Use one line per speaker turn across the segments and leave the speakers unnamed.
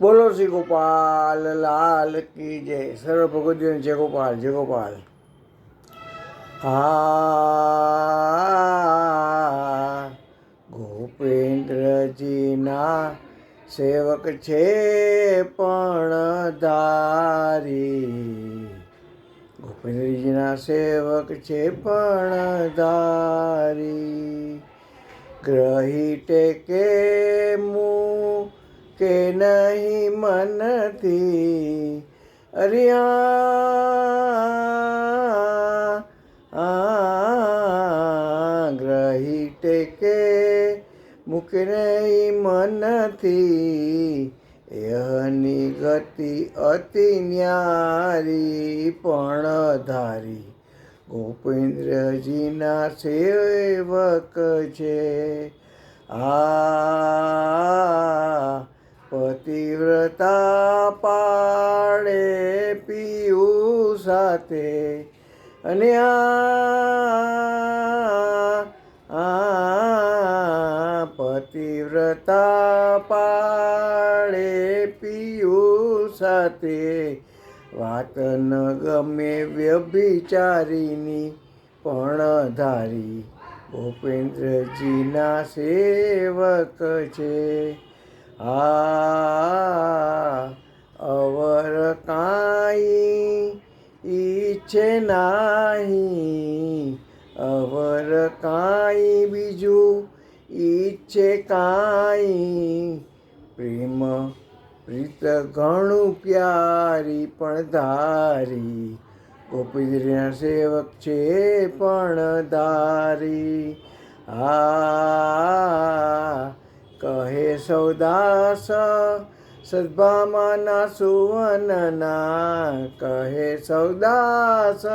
બોલો શ્રી ગોપાલ લાલ કી જય. સર્વ ભગવદીઓ જય ગોપાલ જય ગોપાલ. ગોપેન્દ્રજીના સેવક છે પણ ધારી. ગોપેન્દ્રજીના સેવક છે પણ ધારી. ગ્રહી ટેકે મું કે નહીં મનથી. ગ્રહી ટેકે મૂકે નહીં મનથી. એહની ગતિ અતિ ન્યારી પણ ધારી. ગોપેન્દ્રજીના સેવક છે. પતિવ્રતા પાડે પિયું સાથે અને પતિવ્રતા પાડે પિયું સાથે. વાત ન ગમે વ્યભિચારીની પણ ધારી. ગોપેન્દ્રજીના સેવક છે. અવર કાંઈ ઈચ્છે નાહી. અવર કાંઈ બીજું ઈચ્છે કાંઈ. પ્રેમ પ્રીત ઘણું પ્યારી પણ ધારી. ગોપીજીના સેવક છે પણ ધારી. કહે સૌદાસ સદભામાના સુવનના. કહે સૌદાસ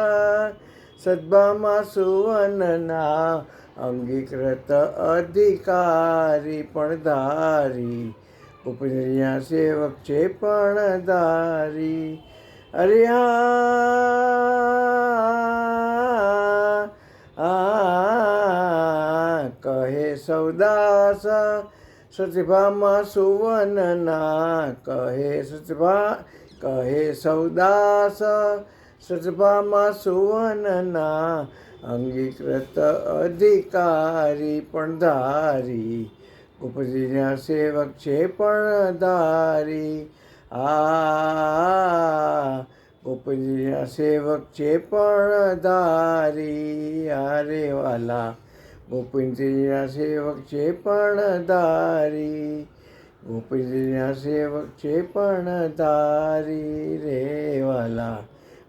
સદભામા સુવનના. અંગીકૃત અધિકારી પણ ધારી. ગોપીજીના સેવક છે પણ ધારી. અરે કહે સૌદાસ સત્યભામા સુવનના. કહે સૌદાસ સત્યભામા સુવનના. અંગીકૃત અધિકારી પણ ધારી. ગોપીજીના સેવક છે પણ ધારી. ગોપીજીના સેવક છે પણ ધારી. અરે વાલા ગોપીજીના સેવક છે પણ ધારી. ગોપીજીના સેવક છે પણ ધારી. રે વાલા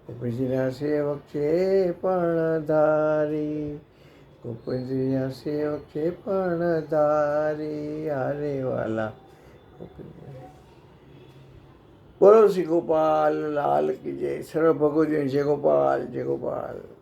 ગોપીજીના સેવક છે પણ ધારી. ગોપીજીના સેવક છે પણ ધારી. અરે વાલા બોલો શ્રી ગોપાલ લાલ કી જય. સર્વ ભગવદીઓ જય ગોપાલ જય ગોપાલ.